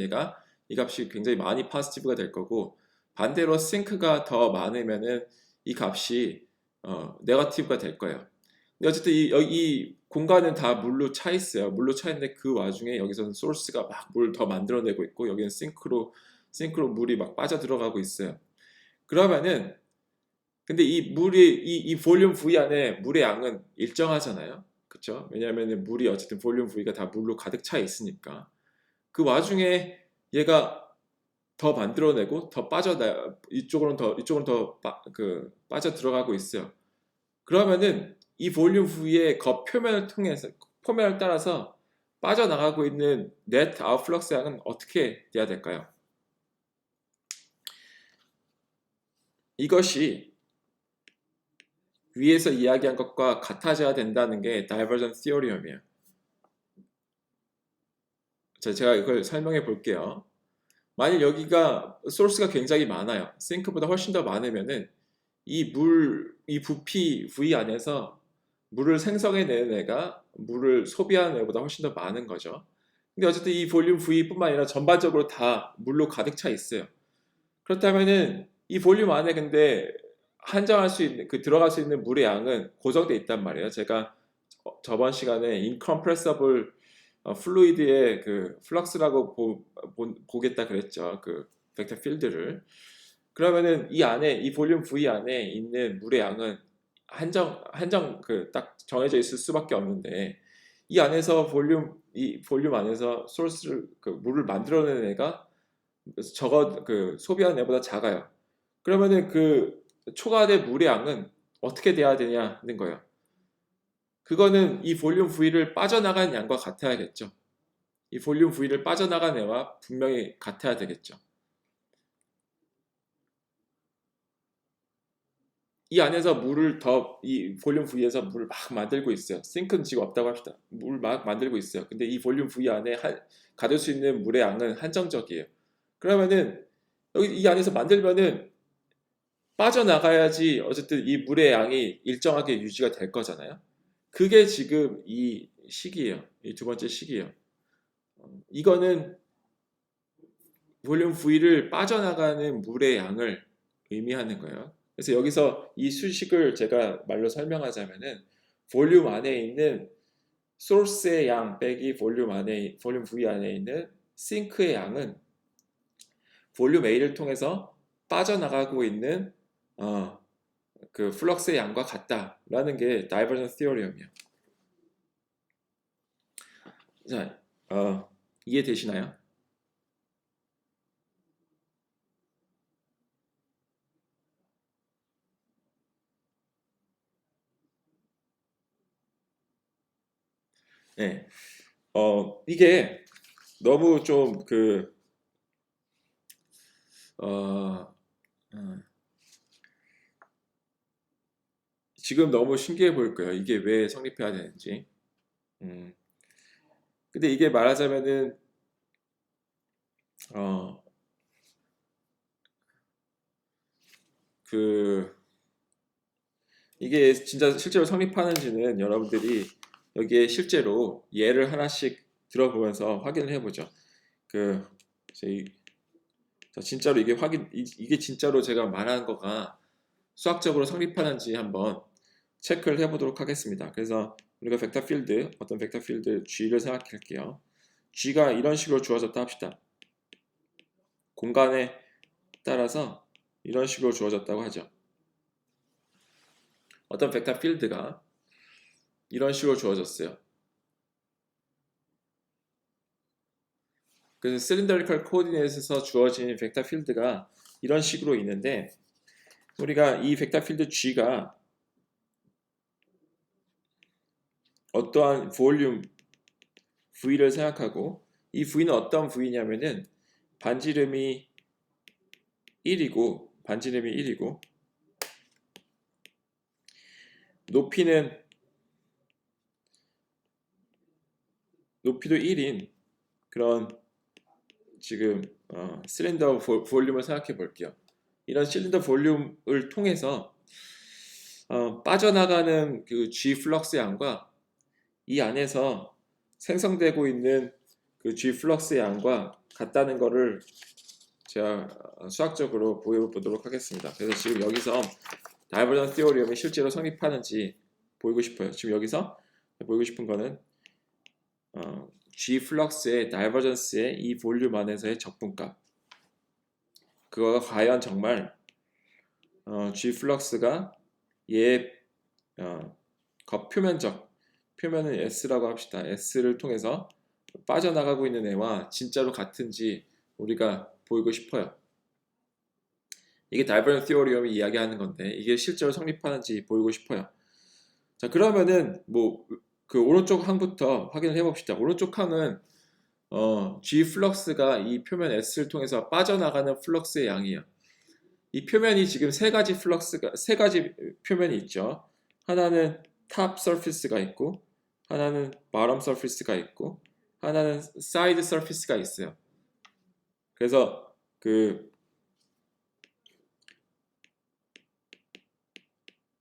이 값이 굉장히 많이 포지티브가 될 거고 반대로 싱크가 더 많으면은 이 값이 네거티브가 될 거예요. 근데 어쨌든 이 공간은 다 물로 차 있어요. 물로 차 있는데 그 와중에 여기서는 소스가 막 물 더 만들어내고 있고 여기는 싱크로 물이 막 빠져 들어가고 있어요. 그러면은 근데 이 볼륨 V 안에 물의 양은 일정하잖아요. 그렇죠? 왜냐하면 물이 어쨌든 볼륨 V가 다 물로 가득 차 있으니까. 그 와중에 얘가 더 만들어내고 더 빠져나 이쪽으로는 더 빠져 들어가고 있어요. 그러면은 이 볼륨 V의 표면을 따라서 빠져나가고 있는 네트 아웃플럭스 양은 어떻게 돼야 될까요? 이것이 위에서 이야기한 것과 같아져야 된다는 게 다이버전스 티어리움이에요. 제가 이걸 설명해 볼게요. 만일 여기가 소스가 굉장히 많아요. 싱크보다 훨씬 더 많으면은 이 부피 V 안에서 물을 생성해내는 애가 물을 소비하는 애보다 훨씬 더 많은 거죠. 근데 어쨌든 이 볼륨 V뿐만 아니라 전반적으로 다 물로 가득 차 있어요. 그렇다면은 이 볼륨 안에 근데 한정할 수 있는 들어갈 수 있는 물의 양은 고정돼 있단 말이에요. 제가 저번 시간에 incompressible 플루이드의 그 플럭스라고 보겠다 그랬죠. 그 벡터 필드를. 그러면은 이 볼륨 V 안에 있는 물의 양은 한정 딱 정해져 있을 수밖에 없는데 이 볼륨 안에서 소스를 물을 만들어내는 애가 소비하는 애보다 작아요. 그러면은 그 초과된 물의 양은 어떻게 돼야 되냐는 거예요. 그거는 이 볼륨 V를 빠져나간 양과 같아야겠죠. 이 볼륨 V를 빠져나간 애와 분명히 같아야 되겠죠. 이 안에서 이 볼륨 V에서 물을 막 만들고 있어요. 싱크는 지금 없다고 합시다. 물 막 만들고 있어요. 근데 이 볼륨 V 안에 가둘 수 있는 물의 양은 한정적이에요. 그러면은 여기 이 안에서 만들면은 빠져나가야지 어쨌든 이 물의 양이 일정하게 유지가 될 거잖아요. 그게 지금 이 식이에요. 이 두 번째 식이에요. 이거는 볼륨 V를 빠져나가는 물의 양을 의미하는 거예요. 그래서 여기서 이 수식을 제가 말로 설명하자면은 볼륨 안에 있는 소스의 양 빼기 볼륨 V 안에 있는 싱크의 양은 볼륨 A를 통해서 빠져나가고 있는 그 플럭스의 양과 같다라는 게 다이버전스 티어리엄이에요. 자, 이해되시나요? 네. 이게 너무 좀 어, 어, 지금 너무 신기해 보일 거예요. 이게 왜 성립해야 되는지. 음, 근데 이게 말하자면은, 어, 그, 이게 진짜 실제로 성립하는지는 여러분들이 여기에 실제로 예를 하나씩 들어보면서 확인을 해보죠. 그, 저희, 진짜로 이게 진짜로 제가 말하는 거가 수학적으로 성립하는지 한번 체크를 해보도록 하겠습니다. 그래서 우리가 벡터 필드, 어떤 벡터 필드 G를 생각할게요. G가 이런 식으로 주어졌다 합시다. 공간에 따라서 이런 식으로 주어졌다고 하죠. 어떤 벡터 필드가 이런 식으로 주어졌어요. 그래서 cylindrical coordinate에서 주어진 벡터 필드가 이런 식으로 있는데 우리가 이 벡터 필드 G가 어떠한 볼륨 V를 생각하고 이 V는 어떤 V냐면은 반지름이 1이고 높이도 1인 그런 지금 실린더 볼륨을 생각해 볼게요. 이런 실린더 볼륨을 통해서 빠져나가는 그 G 플럭스 양과 이 안에서 생성되고 있는 그 G 플럭스 양과 같다는 거를 제가 수학적으로 보여보도록 하겠습니다. 그래서 지금 여기서 다이버전스 티오리엄이 실제로 성립하는지 보이고 싶어요. 지금 여기서 보이고 싶은 거는 G 플럭스의 다이버전스의 이 볼륨 안에서의 적분값 그거가 과연 정말 G 플럭스가 얘 표면은 S라고 합시다. S를 통해서 빠져나가고 있는 애와 진짜로 같은지 우리가 보이고 싶어요. 이게 다이버전스 티오리엄이 이야기하는 건데 이게 실제로 성립하는지 보이고 싶어요. 자 그러면은 뭐 그 오른쪽 항부터 확인을 해봅시다. 오른쪽 항은 G 플럭스가 이 표면 S를 통해서 빠져나가는 플럭스의 양이에요. 이 표면이 지금 세 가지 표면이 있죠. 하나는 탑 서피스가 있고, 하나는 바텀 서피스가 있고, 하나는 사이드 서피스가 있어요. 그래서 그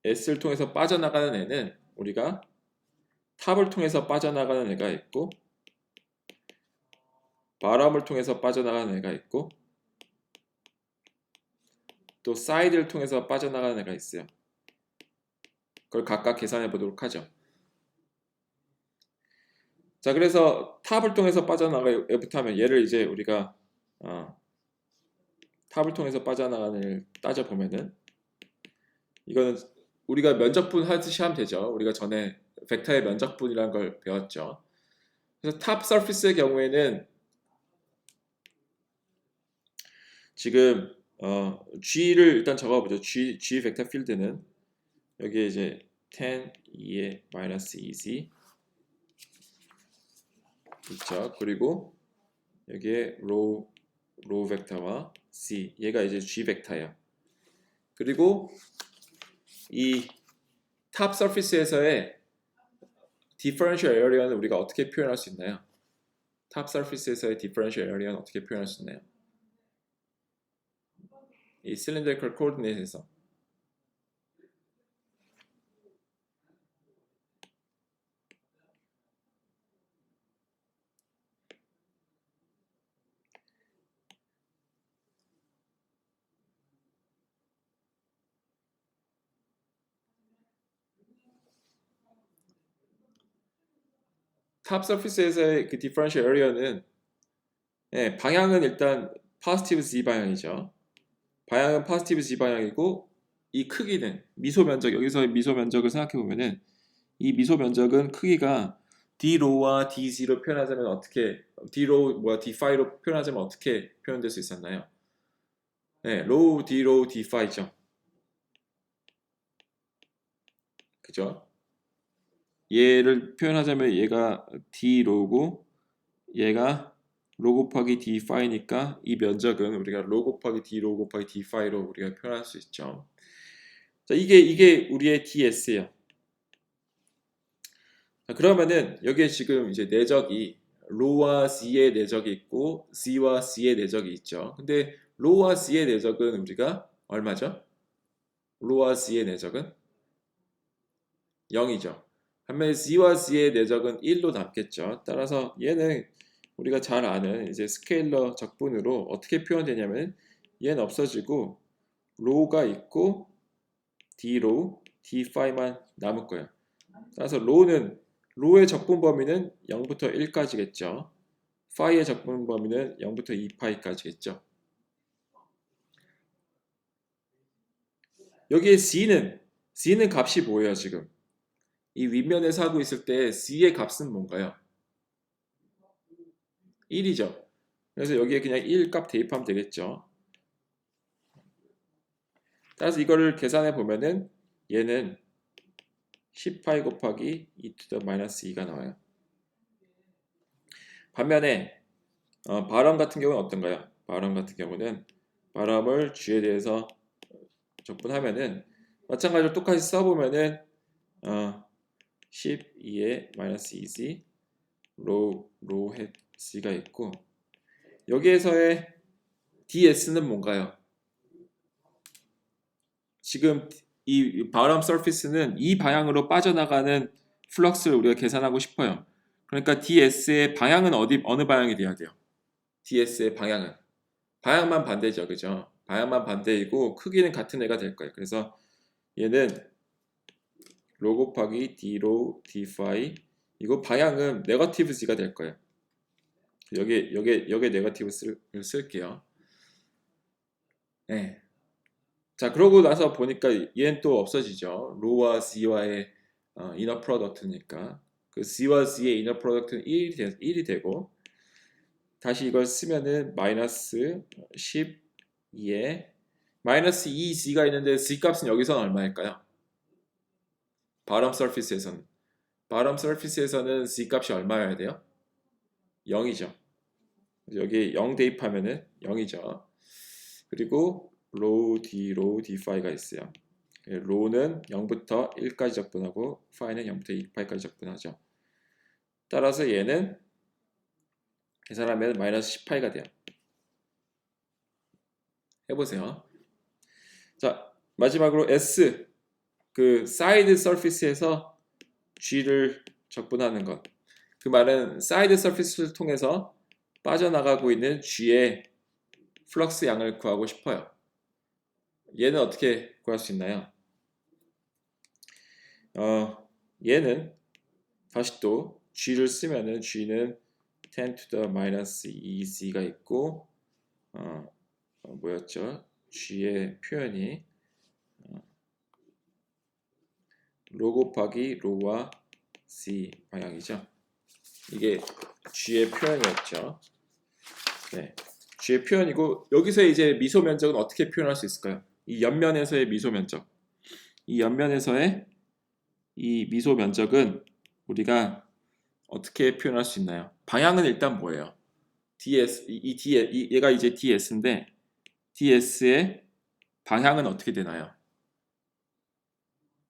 S를 통해서 빠져나가는 애는 우리가 탑을 통해서 빠져나가는 애가 있고, 바람을 통해서 빠져나가는 애가 있고, 또 사이드를 통해서 빠져나가는 애가 있어요. 그걸 각각 계산해 보도록 하죠. 자, 그래서 탑을 통해서 빠져나가는 애부터 하면 얘를 이제 우리가 탑을 통해서 빠져나가는 애를 따져보면은 이거는 우리가 면적분 하듯이 하면 되죠. 우리가 전에 벡터의 면적분이라는 걸 배웠죠. 그래서 탑 서피스의 경우에는 지금 G를 일단 적어보죠. G 벡터 필드는 여기에 이제 10, 2의 마이너스 2z 있죠. 그리고 여기에 로우 벡터와 C 얘가 이제 G 벡터예요. 그리고 이 탑 서피스에서의 디퍼런셜 에어리어는 우리가 어떻게 표현할 수 있나요? 탑 서피스에서의 디퍼런셜 에어리어는 어떻게 표현할 수 있나요? 이 cylindrical coordinate에서 탑 서피스에서의 그 디퍼런셜 에리어는 예, 방향은 일단 포지티브 z 방향이죠. 방향은 포지티브 z 방향이고 이 크기는 미소 면적 여기서 미소 면적을 생각해 보면은 이 미소 면적은 크기가 d-row와 d-z로 표현하자면 어떻게 d-row 뭐야 d-phi로 표현하자면 어떻게 표현될 수 있었나요? 네, row, d-row, d-phi죠. 그죠? 얘를 표현하자면 얘가 d-row고 얘가 로 곱하기 d-phi니까 이 면적은 우리가 로 곱하기 d-row 곱하기 d-phi로 우리가 표현할 수 있죠. 자, 이게 우리의 ds예요. 자, 그러면은 여기에 지금 이제 내적이 로와 c의 내적이 있고 c와 c의 내적이 있죠. 근데 로와 c의 내적은 우리가 얼마죠? 로와 c의 내적은 0이죠. 반면에 c와 c의 내적은 1로 남겠죠. 따라서 얘는 우리가 잘 아는 이제 스케일러 적분으로 어떻게 표현되냐면 얘는 없어지고 로가 있고 d로 d-phi만 남을 거예요. 따라서 로의 적분 범위는 0부터 1까지겠죠. phi의 적분 범위는 0부터 2파이까지겠죠. 여기에 c는 값이 뭐예요 지금? 이 윗면에서 하고 있을 때 c의 값은 뭔가요? 1이죠. 그래서 여기에 그냥 1 값 대입하면 되겠죠. 따라서 이거를 계산해 보면은 얘는 10파이 곱하기 e to the 마이너스 2가 나와요. 반면에 바람 같은 경우는 어떤가요? 바람 같은 경우는 바람을 g에 대해서 적분하면은 마찬가지로 똑같이 써보면은 12에 마이너스 2z 로 햇 c가 있고 여기에서의 ds는 뭔가요? 지금 이 바람 서피스는 이 방향으로 빠져나가는 플럭스를 우리가 계산하고 싶어요. 그러니까 ds의 방향은 어느 방향이 돼야 돼요? ds의 방향만 반대죠, 그죠? 방향만 반대이고 크기는 같은 애가 될 거예요. 그래서 얘는 로 곱하기 d로 d-phi 이거 방향은 네거티브 z가 될 거예요. 여기에 네거티브 쓸게요. 네. 자, 그러고 나서 보니까 얘는 또 없어지죠. 로와 c와의 이너 프로덕트니까 그 c와 c의 이너 프로덕트는 1이 되고 다시 이걸 쓰면은 마이너스 12에 마이너스 2z가 있는데 z 값은 여기서는 얼마일까요? 바람 서피스에서는 z 값이 얼마여야 돼요? 0이죠. 여기 0 대입하면은 0이죠. 그리고 로우 d-phi가 있어요. 로는 0부터 1까지 적분하고 phi는 0부터 2파이까지 적분하죠. 따라서 얘는 계산하면 마이너스 10파이가 돼요. 해보세요. 자, 마지막으로 S 그 사이드 서피스에서 G를 적분하는 것. 그 말은 사이드 서피스를 통해서 빠져나가고 있는 G의 플럭스 양을 구하고 싶어요. 얘는 어떻게 구할 수 있나요? 얘는 다시 또 G를 쓰면은 G는 10 to the minus 2z가 있고 뭐였죠? G의 표현이 로 곱하기 로와 C 방향이죠. 이게 G의 표현이었죠. 네, G의 표현이고 여기서 이제 미소 면적은 어떻게 표현할 수 있을까요? 이 옆면에서의 미소 면적. 이 옆면에서의 이 미소 면적은 우리가 어떻게 표현할 수 있나요? 방향은 일단 뭐예요? 얘가 이제 ds인데 ds의 방향은 어떻게 되나요?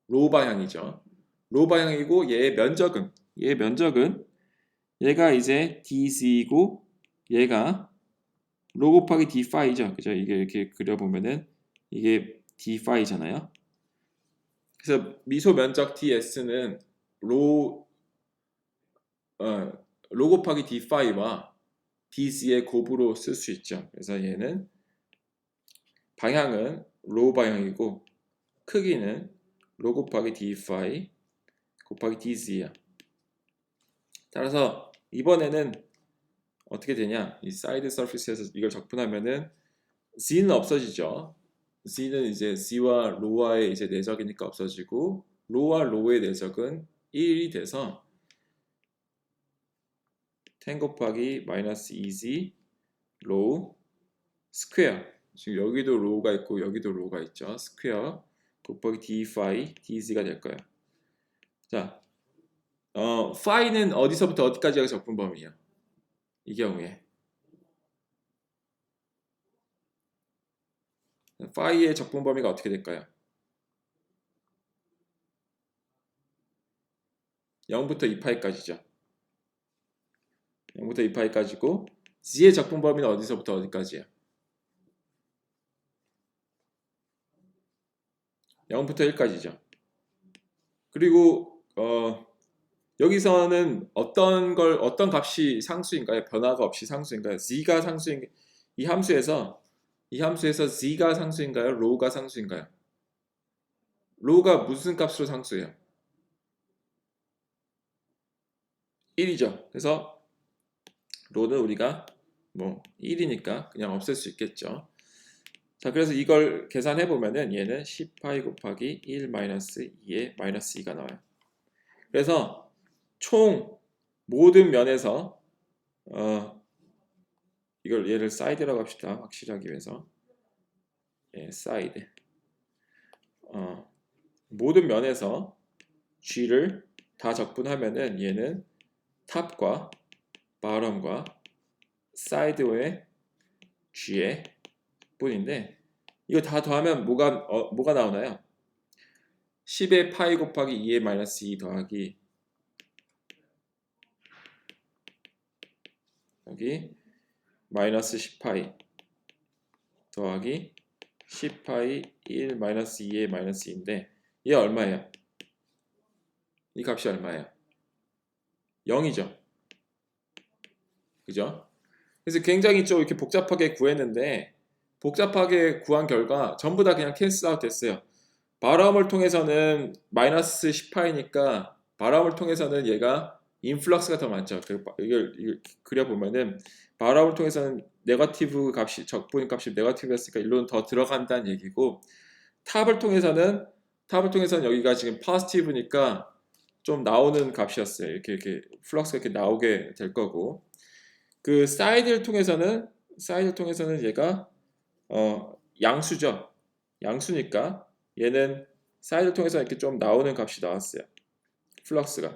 로 방향이죠. 로 방향이고 얘의 면적은 얘가 이제 dz이고 얘가 로 곱하기 d-phi죠. 그죠? 이게 이렇게 그려보면은 이게 d-phi잖아요. 그래서 미소 면적 ds는 로 곱하기 d-phi와 dz의 곱으로 쓸 수 있죠. 그래서 얘는 방향은 로 방향이고 크기는 로 곱하기 d-phi 곱하기 dz야. 따라서 이번에는 어떻게 되냐? 이 사이드 서피스에서 이걸 적분하면은 z는 없어지죠. z는 이제 z와 로와의 이제 내적이니까 없어지고 로와 로의 내적은 1이 돼서 10 곱하기 마이너스 2z 로우 스퀘어, 지금 여기도 로우가 있고 여기도 로우가 있죠. 스퀘어 곱하기 d 파이 dz가 될 거예요. 자, 파이는 어디서부터 어디까지가 적분 범위예요? 이 경우에 파이의 적분 범위가 어떻게 될까요? 0부터 2파이까지죠. 0부터 2파이까지고 z의 적분 범위는 어디서부터 어디까지예요? 0부터 1까지죠. 그리고 여기서는 어떤 값이 상수인가요? 변화가 없이 상수인가요? z가 상수인 이 함수에서 z가 상수인가요? 로우가 상수인가요? 로우가 무슨 값으로 상수예요? 1이죠. 그래서 로는 우리가 뭐 1이니까 그냥 없앨 수 있겠죠. 자, 그래서 이걸 계산해 보면은 얘는 10파이 곱하기 1 마이너스 2의 마이너스 2가 나와요. 그래서 총 모든 면에서 이걸 얘를 사이드라고 합시다. 확실하기 위해서. 예, 사이드. 모든 면에서 g를 다 적분하면은 얘는 탑과 바텀과 사이드의 g의 뿐인데 이거 다 더하면 뭐가 나오나요? 10의 파이 곱하기 2의 마이너스 2 더하기 여기 마이너스 10파이 더하기 10파이 1 마이너스 2의 마이너스 2인데 얘 얼마예요? 이 값이 얼마예요? 0이죠. 그죠? 그래서 굉장히 좀 이렇게 복잡하게 구했는데 복잡하게 구한 결과 전부 다 그냥 캔슬 아웃 됐어요. 바람을 통해서는 마이너스 10파이니까 바람을 통해서는 얘가 인플럭스가 더 많죠. 이걸 그려보면은 바람을 통해서는 네거티브 값이 적분 값이 네거티브였으니까 일로는 더 들어간다는 얘기고 탑을 통해서는 여기가 지금 포지티브니까 좀 나오는 값이었어요. 이렇게 플럭스가 이렇게 나오게 될 거고 그 사이드를 통해서는 얘가 양수죠. 양수니까 얘는 사이드를 통해서 이렇게 좀 나오는 값이 나왔어요. 플럭스가.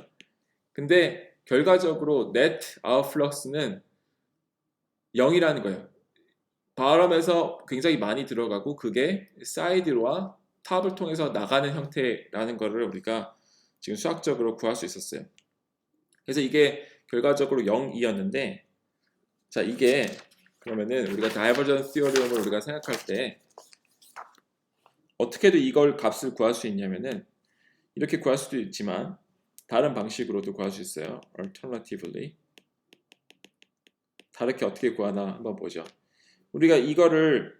근데 결과적으로 net out flux는 0이라는 거예요. 바람에서 굉장히 많이 들어가고 그게 사이드와 탑을 통해서 나가는 형태라는 거를 우리가 지금 수학적으로 구할 수 있었어요. 그래서 이게 결과적으로 0이었는데 자, 이게 그러면은 우리가 다이버전스 티어리움을 우리가 생각할 때 어떻게든 이걸 값을 구할 수 있냐면은 이렇게 구할 수도 있지만 다른 방식으로도 구할 수 있어요. Alternatively. 다르게 어떻게 구하나 한번 보죠. 우리가 이거를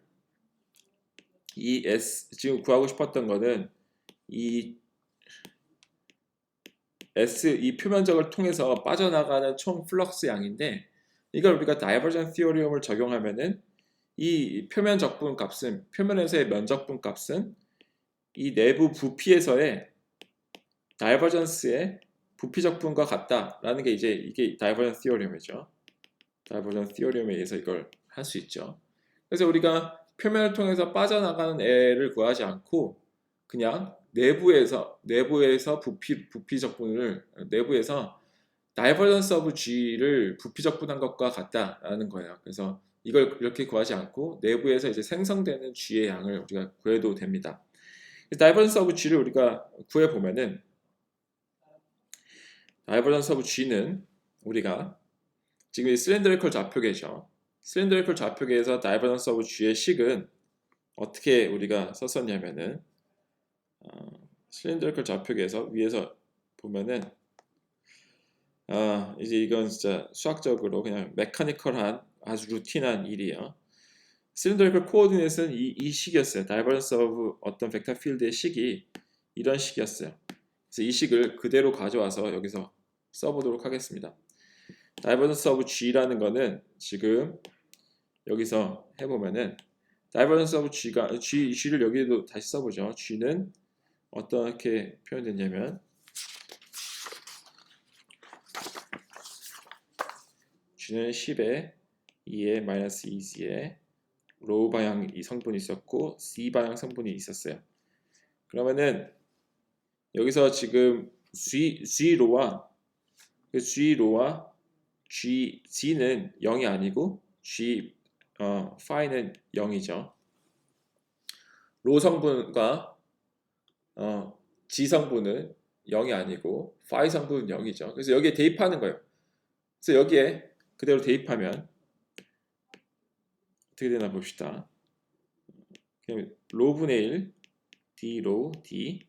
지금 구하고 싶었던 거는 이 표면적을 통해서 빠져나가는 총 플럭스 양인데 이걸 우리가 다이버전스 티어리움을 적용하면은 이 표면 적분 값은 표면에서의 면적분 값은 이 내부 부피에서의 다이버전스의 부피 적분과 같다라는 게 이게 다이버전스 티어리움이죠. 다이버전스 티어리움에 의해서 이걸 할 수 있죠. 그래서 우리가 표면을 통해서 빠져나가는 애를 구하지 않고 그냥 내부에서 부피 적분을 내부에서 다이버전스 오브 G를 부피 적분한 것과 같다라는 거예요. 그래서 이걸 이렇게 구하지 않고 내부에서 이제 생성되는 G의 양을 우리가 구해도 됩니다. 다이버전스 오브 G를 우리가 구해 보면은 다이버전스 오브 G는 우리가 지금 이 실린드리컬 좌표계죠. 실린드리컬 좌표계에서 다이버전스 오브 G의 식은 어떻게 우리가 썼었냐면은 실린드리컬 좌표계에서 위에서 보면은 이제 이건 진짜 수학적으로 그냥 메카니컬한 아주 루틴한 일이에요. 실린드리컬 코오디네이트는 이 식이었어요. 다이버전스 오브 어떤 벡터 필드의 식이 이런 식이었어요. 그래서 이 식을 그대로 가져와서 여기서 써보도록 하겠습니다. divergence of G라는 거는 지금 여기서 해보면은 divergence of G를 여기도 다시 써보죠. G는 어떻게 표현됐냐면 G는 10에 2에 마이너스 2G에 로우 방향 이 성분이 있었고 C 방향 성분이 있었어요. 그러면은 여기서 지금 G로와 G는 0이 아니고 phi는 0이죠. 로 성분과 G 성분은 0이 아니고 phi 성분은 0이죠. 그래서 여기에 대입하는 거예요. 그래서 여기에 그대로 대입하면 어떻게 되나 봅시다. 로분의 1 D로 D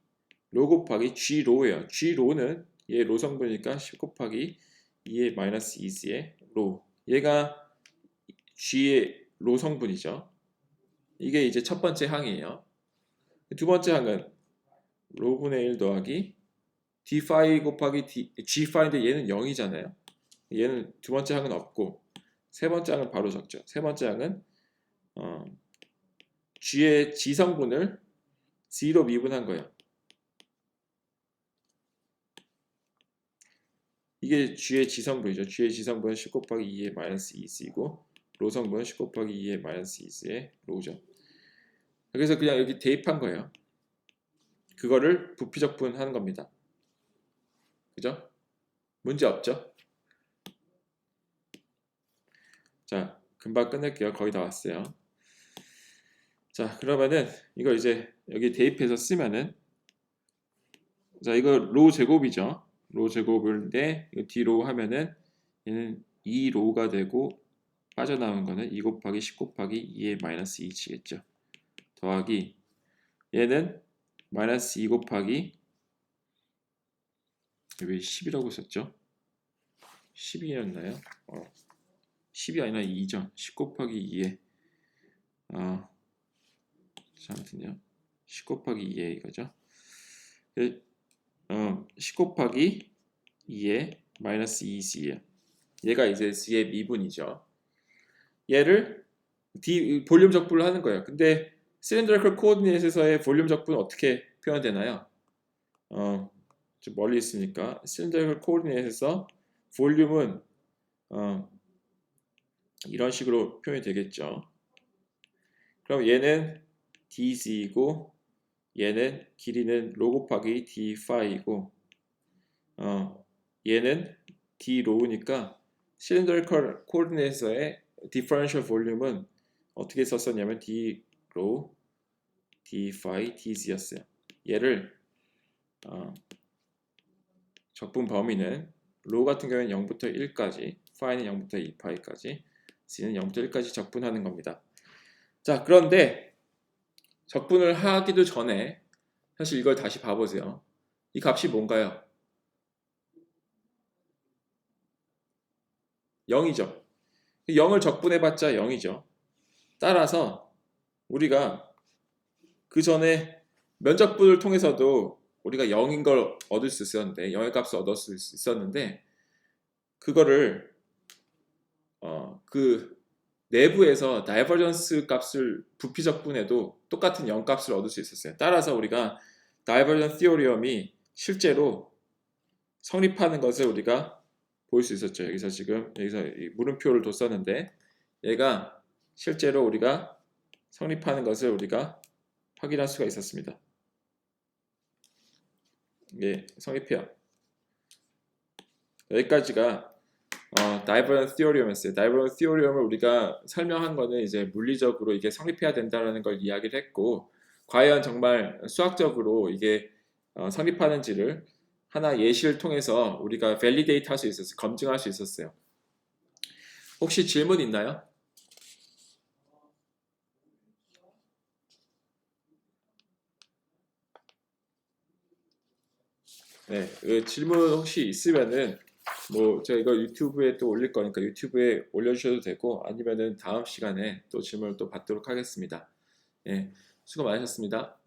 로 곱하기 G로예요. G로는 얘 로 성분이니까 10 곱하기 2의 마이너스 2G의 로. 얘가 G의 로 성분이죠. 이게 이제 첫 번째 항이에요. 두 번째 항은 로분의 1 더하기 D 파이 곱하기 G 파인데 얘는 0이잖아요. 얘는 두 번째 항은 없고 세 번째 항은 바로 적죠. 세 번째 항은 G의 G 성분을 C로 미분한 거예요. 이게 G의 G성분이죠. G의 G성분은 10 곱하기 2의 마이너스 2C이고 로 성분은 10 곱하기 2의 마이너스 2C의 로죠. 그래서 그냥 여기 대입한 거예요. 그거를 부피적분하는 겁니다. 그죠? 문제 없죠? 자, 금방 끝낼게요. 거의 다 왔어요. 자, 그러면은 이거 이제 여기 대입해서 쓰면은 자, 이거 로 제곱이죠. 로 제곱인데 이거 D로 하면은 얘는 2로가 되고 빠져나온 거는 2 곱하기 10 곱하기 2의 마이너스 2G겠죠. 더하기 얘는 마이너스 2 곱하기 왜 10이라고 썼죠? 10이었나요? 10이 아니라 2죠. 10 곱하기 2에 아무튼요. 10 곱하기 2에 이거죠. 10 곱하기 2에 마이너스 2G예요. 얘가 이제 G의 미분이죠. 얘를 볼륨 적분을 하는 거예요. 근데 cylindrical coordinate에서의 볼륨 적분은 어떻게 표현되나요? 좀 멀리 있으니까 cylindrical coordinate에서 볼륨은 이런 식으로 표현이 되겠죠. 그럼 얘는 dg이고 얘는 길이는 로 곱하기 d 파이고 얘는 d 로우니까 cylindrical coordinate에서의 differential 볼륨은 어떻게 썼었냐면 d 로 d 파이 dg였어요. 얘를 적분 범위는 로 같은 경우에는 0부터 1까지, 파이는 0부터 2파이까지, c는 0부터 1까지 적분하는 겁니다. 자, 그런데 적분을 하기도 전에 사실 이걸 다시 봐보세요. 이 값이 뭔가요? 0이죠. 0을 적분해봤자 0이죠. 따라서 우리가 그 전에 면적분을 통해서도 우리가 0인 걸 얻을 수 있었는데 0의 값을 얻을 수 있었는데 그거를 그 내부에서 다이버전스 값을 부피 적분해도 똑같은 0 값을 얻을 수 있었어요. 따라서 우리가 다이버전스 티오리엄이 실제로 성립하는 것을 우리가 볼 수 있었죠. 여기서 이 물음표를 뒀었는데 얘가 실제로 우리가 성립하는 것을 우리가 확인할 수가 있었습니다. 예, 성립해요. 여기까지가 다이버전스 티오리엄이었어요. 다이버전스 티오리엄을 우리가 설명한 거는 이제 물리적으로 이게 성립해야 된다는 걸 이야기를 했고, 과연 정말 수학적으로 이게 성립하는지를 하나 예시를 통해서 우리가 밸리데이트 할 수 있었어요. 검증할 수 있었어요. 혹시 질문 있나요? 네, 질문 혹시 있으면은 뭐 제가 이거 유튜브에 또 올릴 거니까 유튜브에 올려주셔도 되고 아니면은 다음 시간에 또 질문을 또 받도록 하겠습니다. 예, 수고 많으셨습니다.